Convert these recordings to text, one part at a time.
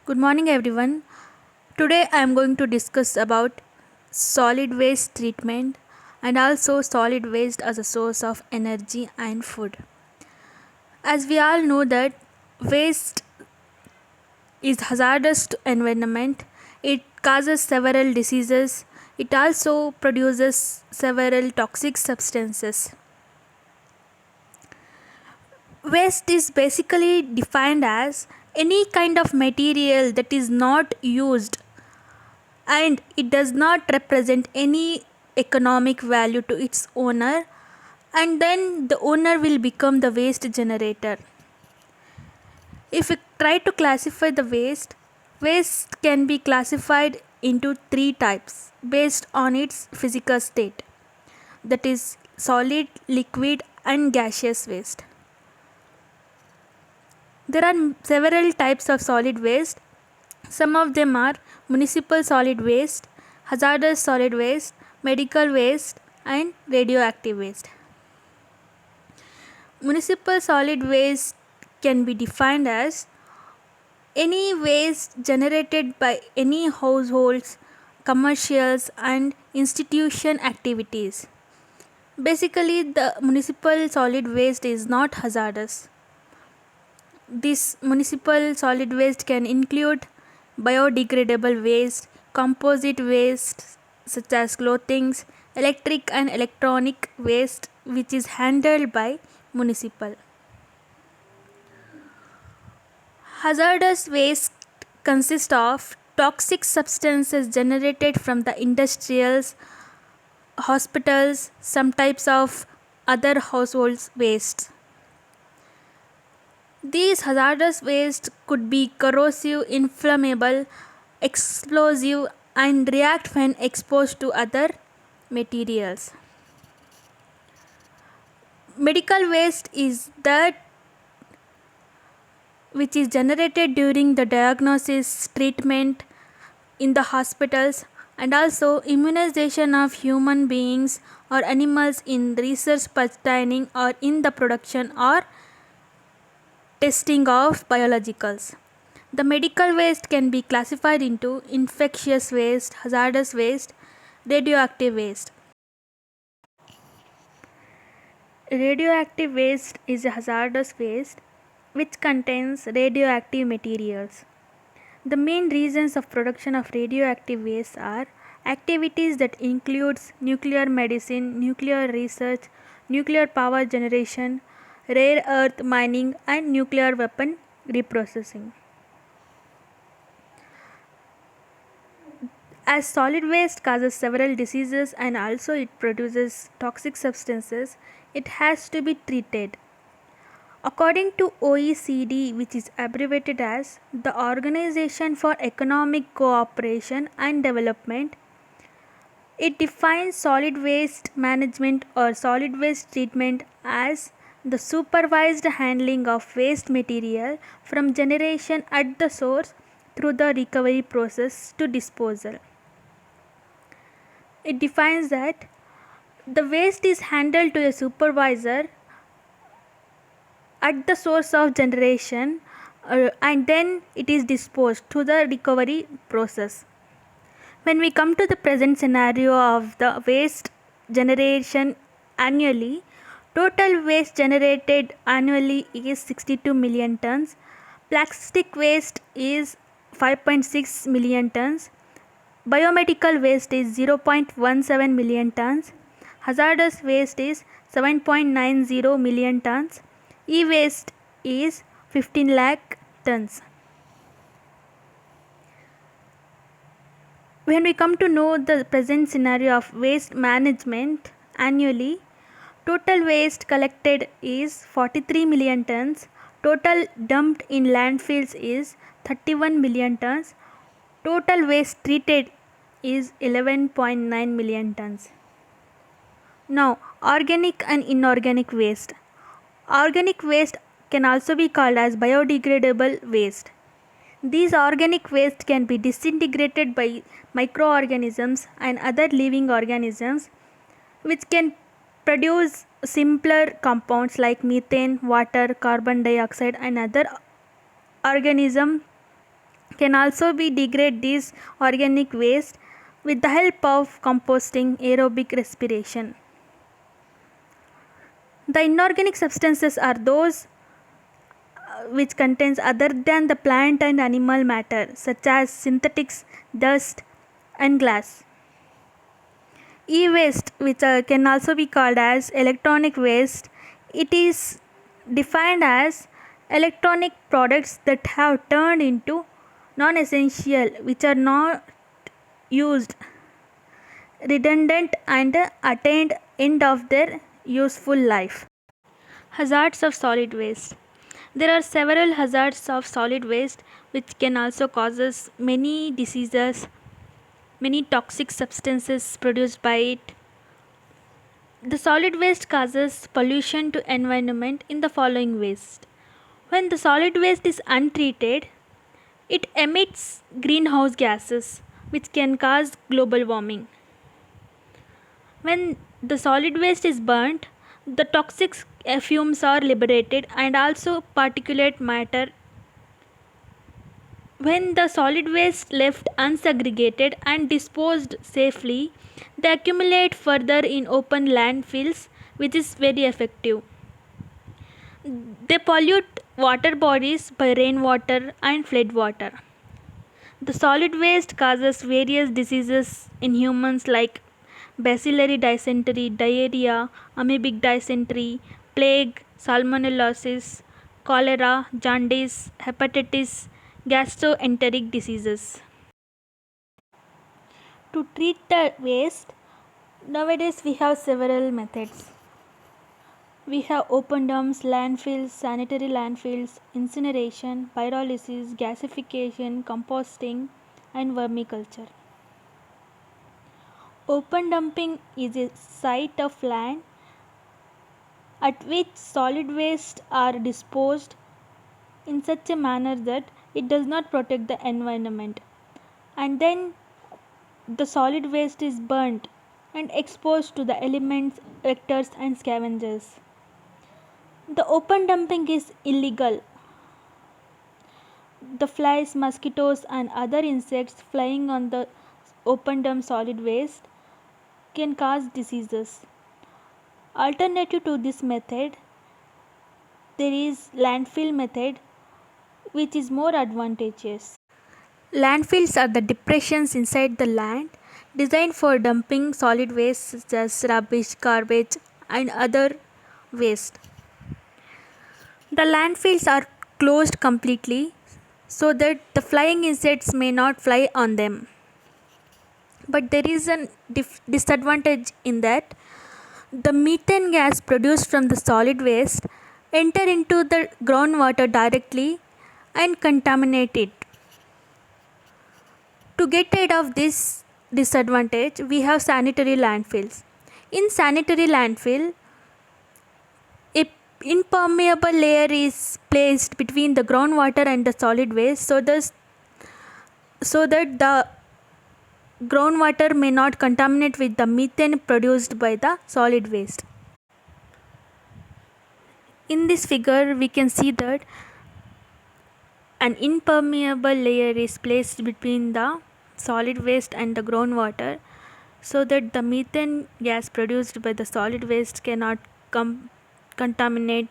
Good morning everyone. Today I am going to discuss about solid waste treatment and also solid waste as a source of energy and food. As we all know that waste is hazardous to environment. It causes several diseases. It also produces several toxic substances. Waste is basically defined as any kind of material that is not used and it does not represent any economic value to its owner, and then the owner will become the waste generator. If we try to classify the waste can be classified into three types based on its physical state, that is solid, liquid and gaseous waste. There are several types of solid waste. Some of them are municipal solid waste, hazardous solid waste, medical waste, and radioactive waste. Municipal solid waste can be defined as any waste generated by any households, commercials, and institution activities. Basically, the municipal solid waste is not hazardous. This municipal solid waste can include biodegradable waste, composite waste such as clothing, electric and electronic waste which is handled by municipal. Hazardous waste consists of toxic substances generated from the industrials, hospitals, some types of other household waste. These hazardous waste could be corrosive, inflammable, explosive and react when exposed to other materials. Medical waste is that which is generated during the diagnosis, treatment in the hospitals, and also immunization of human beings or animals in research pertaining or in the production or testing of biologicals. The medical waste can be classified into infectious waste, hazardous waste, radioactive waste. Radioactive waste is a hazardous waste which contains radioactive materials. The main reasons of production of radioactive waste are activities that includes nuclear medicine, nuclear research, nuclear power generation, rare earth mining and nuclear weapon reprocessing. As solid waste causes several diseases and also it produces toxic substances, it has to be treated. According to OECD, which is abbreviated as the Organization for Economic Cooperation and Development, it defines solid waste management or solid waste treatment as the supervised handling of waste material from generation at the source through the recovery process to disposal. It defines that the waste is handled to a supervisor at the source of generation and then it is disposed to the recovery process. When we come to the present scenario of the waste generation annually, total waste generated annually is 62 million tons, plastic waste is 5.6 million tons, biomedical waste is 0.17 million tons, hazardous waste is 7.90 million tons, e-waste is 15 lakh tons. When we come to know the present scenario of waste management annually, total waste collected is 43 million tons, total dumped in landfills is 31 million tons, total waste treated is 11.9 million tons. Now, organic and inorganic waste. Organic waste can also be called as biodegradable waste. These organic waste can be disintegrated by microorganisms and other living organisms which can produce simpler compounds like methane, water, carbon dioxide and other organism can also be degrade these organic waste with the help of composting aerobic respiration. The inorganic substances are those which contains other than the plant and animal matter such as synthetics, dust and glass. E-waste, which can also be called as electronic waste, it is defined as electronic products that have turned into non-essential, which are not used, redundant and attained end of their useful life. Hazards of solid waste. There are several hazards of solid waste which can also cause many diseases, many toxic substances produced by it. The solid waste causes pollution to environment in the following ways. When the solid waste is untreated, it emits greenhouse gases which can cause global warming. When the solid waste is burnt, the toxic fumes are liberated and also particulate matter. When the solid waste left unsegregated and disposed safely, they accumulate further in open landfills, which is very effective. They pollute water bodies by rainwater and floodwater. The solid waste causes various diseases in humans like bacillary dysentery, diarrhea, amoebic dysentery, plague, salmonellosis, cholera, jaundice, hepatitis, gastroenteric diseases. To treat the waste, nowadays we have several methods. We have open dumps, landfills, sanitary landfills, incineration, pyrolysis, gasification, composting, and vermiculture. Open dumping is a site of land at which solid waste are disposed in such a manner that it does not protect the environment, and then the solid waste is burnt and exposed to the elements, vectors and scavengers. The open dumping is illegal. The flies, mosquitoes and other insects flying on the open dump solid waste can cause diseases. Alternative to this method, there is landfill method which is more advantageous. Landfills are the depressions inside the land designed for dumping solid waste such as rubbish, garbage and other waste. The landfills are closed completely so that the flying insects may not fly on them. But there is a disadvantage in that the methane gas produced from the solid waste enter into the groundwater directly and contaminate it. To get rid of this disadvantage, we have sanitary landfills. In sanitary landfill, a impermeable layer is placed between the groundwater and the solid waste so that the groundwater may not contaminate with the methane produced by the solid waste. In this figure, we can see that an impermeable layer is placed between the solid waste and the groundwater so that the methane gas produced by the solid waste cannot contaminate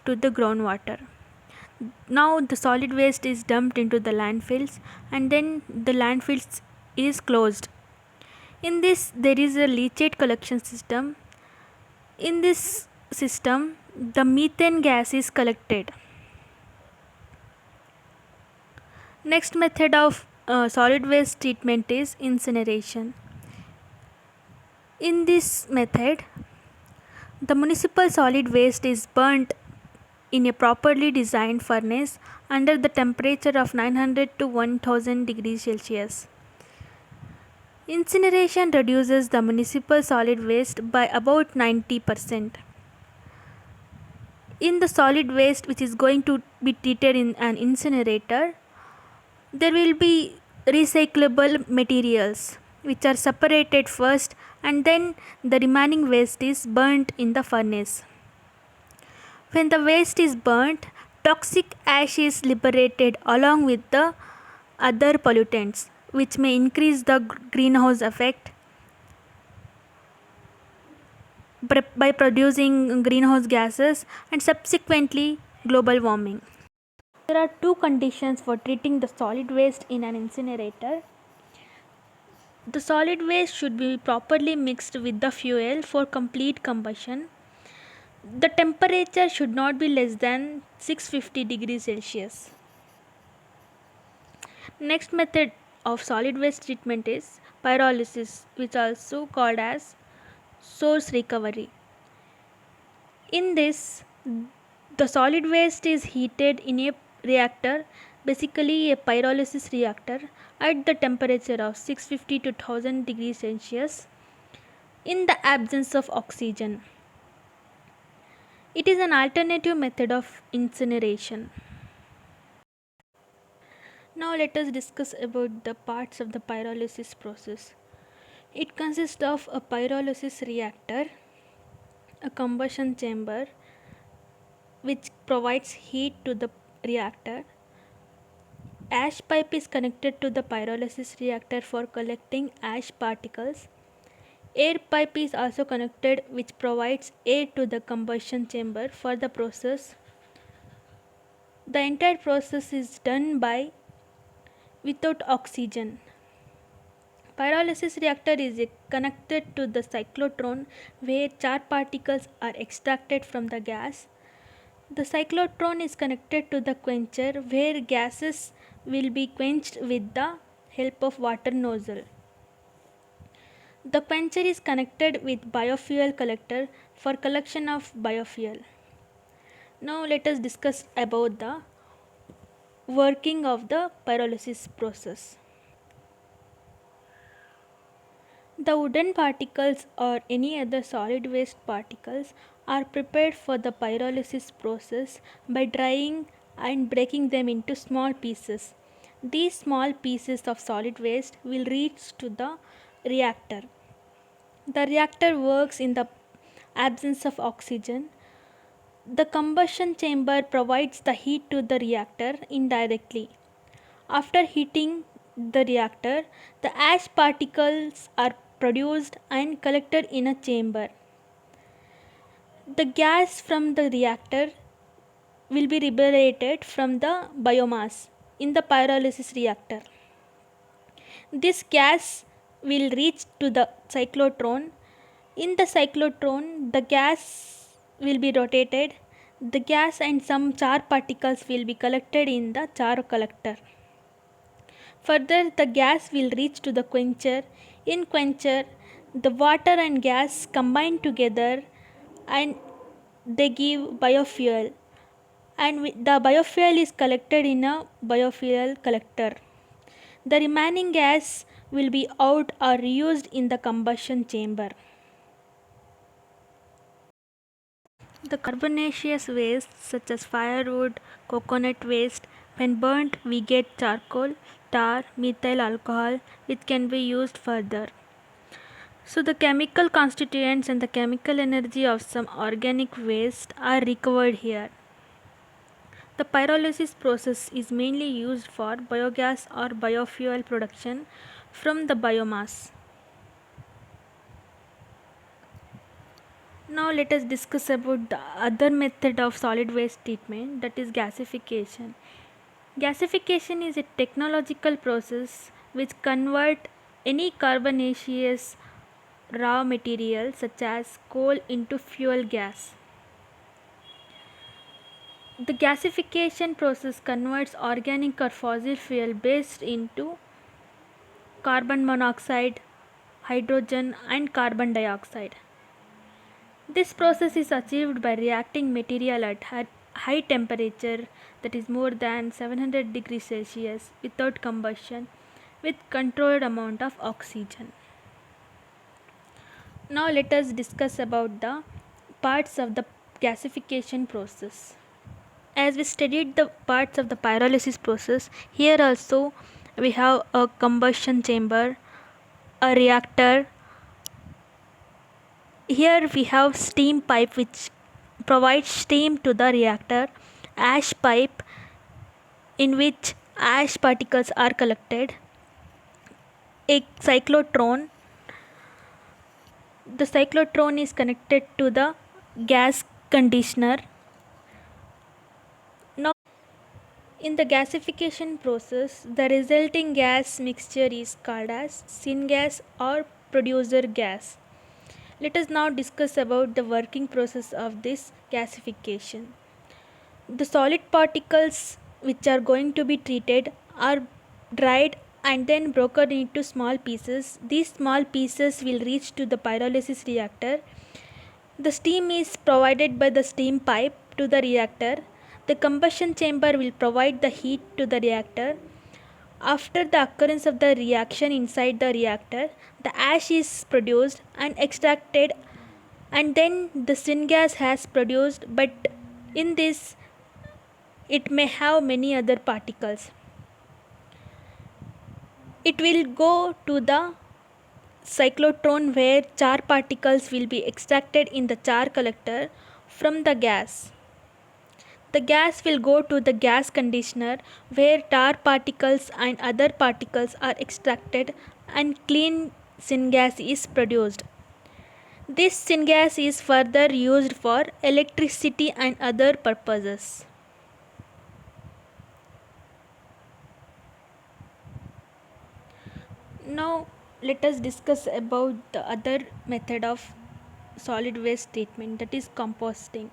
to the groundwater. Now the solid waste is dumped into the landfills and then the landfills is closed. In this there is a leachate collection system. In this system the methane gas is collected. Next method of solid waste treatment is incineration. In this method, the municipal solid waste is burnt in a properly designed furnace under the temperature of 900 to 1000 degrees Celsius. Incineration reduces the municipal solid waste by about 90%. In the solid waste which is going to be treated in an incinerator, there will be recyclable materials which are separated first and then the remaining waste is burnt in the furnace. When the waste is burnt, Toxic ash is liberated along with the other pollutants, which may increase the greenhouse effect by producing greenhouse gases and subsequently global warming. There are two conditions for treating the solid waste in an incinerator. The solid waste should be properly mixed with the fuel for complete combustion. The temperature should not be less than 650 degrees Celsius. Next method of solid waste treatment is pyrolysis, which also called as source recovery. In this, the solid waste is heated in a reactor, basically a pyrolysis reactor, at the temperature of 650 to 1000 degrees Celsius in the absence of oxygen. It is an alternative method of incineration. Now let us discuss about the parts of the pyrolysis process. It consists of a pyrolysis reactor, a combustion chamber which provides heat to the reactor. Ash pipe is connected to the pyrolysis reactor for collecting ash particles. Air pipe is also connected, which provides air to the combustion chamber for the process. The entire process is done by without oxygen. Pyrolysis reactor is connected to the cyclotron where char particles are extracted from the gas. The cyclotron is connected to the quencher where gases will be quenched with the help of water nozzle. The quencher is connected with biofuel collector for collection of biofuel. Now let us discuss about the working of the pyrolysis process. The wooden particles or any other solid waste particles are prepared for the pyrolysis process by drying and breaking them into small pieces. These small pieces of solid waste will reach to the reactor. The reactor works in the absence of oxygen. The combustion chamber provides the heat to the reactor indirectly. After heating the reactor, the ash particles are produced and collected in a chamber. The gas from the reactor will be liberated from the biomass in the pyrolysis reactor. This gas will reach to the cyclotron. In the cyclotron, the gas will be rotated. The gas and some char particles will be collected in the char collector. Further, the gas will reach to the quencher. In quencher, the water and gas combine together and they give biofuel, and the biofuel is collected in a biofuel collector. The remaining gas will be out or reused in the combustion chamber. The carbonaceous waste such as firewood, coconut waste, when burnt we get charcoal, tar, methyl alcohol which can be used further. So the chemical constituents and the chemical energy of some organic waste are recovered here. The pyrolysis process is mainly used for biogas or biofuel production from the biomass. Now let us discuss about the other method of solid waste treatment, that is gasification. Gasification is a technological process which convert any carbonaceous raw material such as coal into fuel gas. The gasification process converts organic or fossil fuel based into carbon monoxide, hydrogen and carbon dioxide. This process is achieved by reacting material at high temperature, that is more than 700 degrees Celsius, without combustion with controlled amount of oxygen. Now let us discuss about the parts of the gasification process. As we studied the parts of the pyrolysis process, here also we have a combustion chamber, a reactor. Here we have steam pipe which provides steam to the reactor, ash pipe in which ash particles are collected. A cyclotron. The cyclotron is connected to the gas conditioner. Now, in the gasification process, the resulting gas mixture is called as syngas or producer gas. Let us now discuss about the working process of this gasification. The solid particles which are going to be treated are dried and then broken into small pieces. These small pieces will reach to the pyrolysis reactor. The steam is provided by the steam pipe to the reactor. The combustion chamber will provide the heat to the reactor. After the occurrence of the reaction inside the reactor, the ash is produced and extracted, and then the syngas has produced, but in this it may have many other particles. It will go to the cyclotron where char particles will be extracted in the char collector from the gas. The gas will go to the gas conditioner where tar particles and other particles are extracted and clean syngas is produced. This syngas is further used for electricity and other purposes. Now let us discuss about the other method of solid waste treatment, that is composting.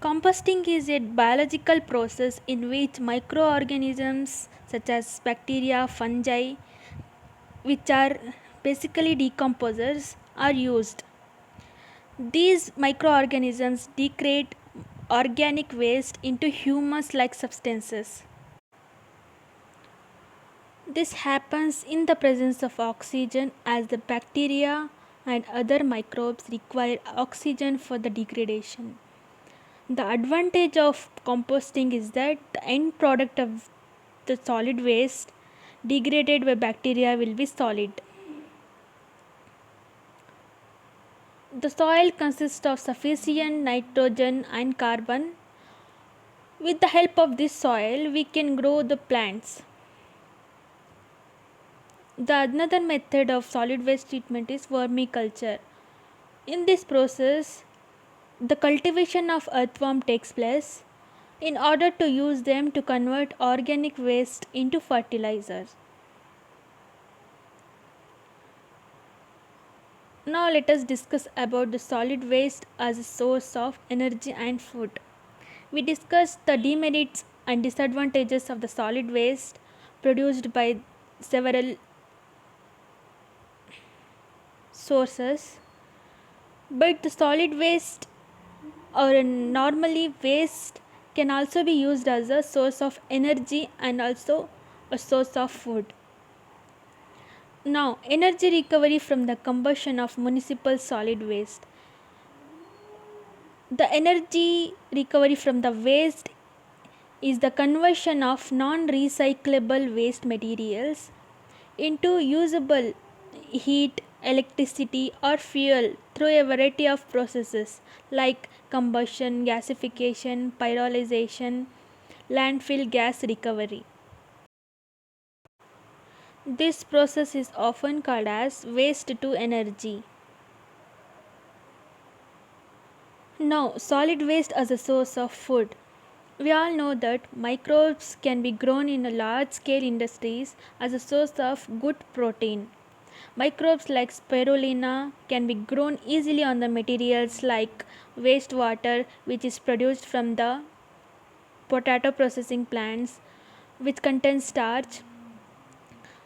Composting is a biological process in which microorganisms such as bacteria, fungi, which are basically decomposers, are used. These microorganisms degrade organic waste into humus like substances. This happens in the presence of oxygen as the bacteria and other microbes require oxygen for the degradation. The advantage of composting is that the end product of the solid waste degraded by bacteria will be solid. The soil consists of sufficient nitrogen and carbon. With the help of this soil, we can grow the plants. The another method of solid waste treatment is vermiculture. In this process, the cultivation of earthworm takes place in order to use them to convert organic waste into fertilizers. Now let us discuss about the solid waste as a source of energy and food. We discussed the demerits and disadvantages of the solid waste produced by several sources, but the solid waste or normally waste can also be used as a source of energy and also a source of food. Now, energy recovery from the combustion of municipal solid waste. The energy recovery from the waste is the conversion of non recyclable waste materials into usable heat, electricity, or fuel through a variety of processes like combustion, gasification, pyrolysis, landfill gas recovery. This process is often called as waste to energy. Now, solid waste as a source of food. We all know that microbes can be grown in a large scale industries as a source of good protein. Microbes like spirulina can be grown easily on the materials like wastewater, which is produced from the potato processing plants, which contains starch.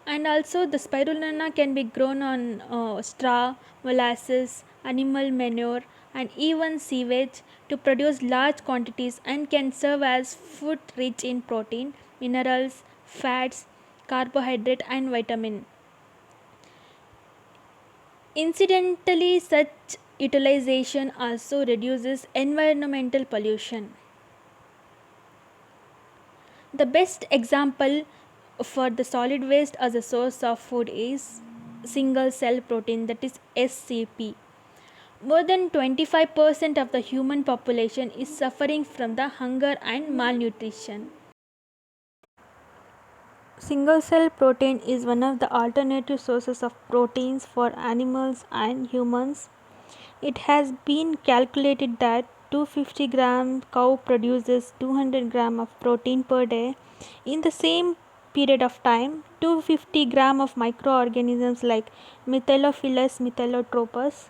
And also, the spirulina can be grown on straw, molasses, animal manure, and even sewage to produce large quantities and can serve as food rich in protein, minerals, fats, carbohydrate, and vitamin. Incidentally, such utilization also reduces environmental pollution. The best example for the solid waste as a source of food is single cell protein, that is SCP. More than 25% of the human population is suffering from the hunger and malnutrition. Single cell protein is one of the alternative sources of proteins for animals and humans. It has been calculated that 250-gram cow produces 200 gram of protein per day. In the same period of time, 250 gram of microorganisms like Methylophilus methylotropus,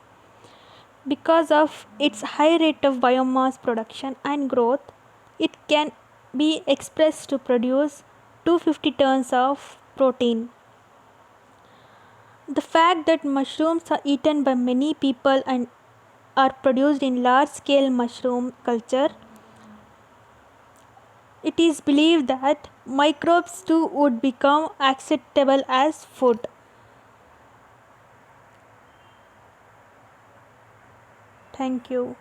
because of its high rate of biomass production and growth, it can be expressed to produce 250 tons of protein. The fact that mushrooms are eaten by many people and are produced in large scale mushroom culture, it is believed that microbes too would become acceptable as food. Thank you.